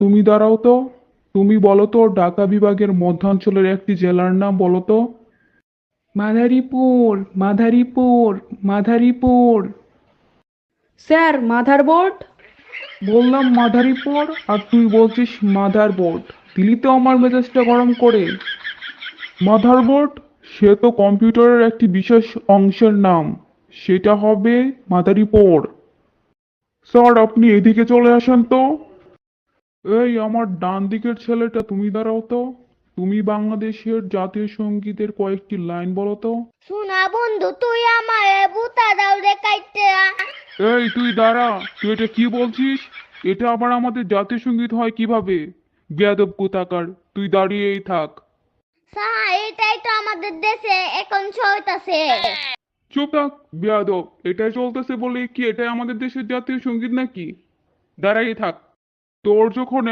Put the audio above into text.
তুমি দাঁড়াও তো। তুমি বলো তো ঢাকা বিভাগের মধ্যাঞ্চলের একটি জেলার নাম বলো তো। মাদারীপুর, মাদারীপুর, মাদারীপুর। Sir motherboard. বললাম মাদারীপুর আর তুই বলছিস মাদারবোর্ড। দিলি তো আমার মেজাজটা গরম করে। মাদারবোর্ড, সে তো কম্পিউটারের একটি বিশেষ অংশের নাম। সেটা হবে মাদারীপুর। স্যার আপনি এদিকে চলে আসেন তো। এই আমার ডান দিকের ছেলেটা, তুমি দাঁড়াও তো। তুমি বাংলাদেশের জাতীয় সঙ্গীতের কয়েকটি লাইন বলো তো। শোনা বন্ধু, তুই আমার বুতা দাও রে কাইটে। এই তুই দাঁড়া, তুই এটা কি বলছিস? এটা আবার আমাদের জাতীয় সঙ্গীত হয় কিভাবে? বেয়াদব কোথাকার, তুই দাঁড়িয়েই থাক। সাহা, এটাই তো আমাদের দেশে এখন চলতেছে। চুপ থাক বেয়াদব। এটাই চলতেছে বলে কি এটাই আমাদের দেশের জাতীয় সঙ্গীত নাকি? দাঁড়াই থাক। তোর যখন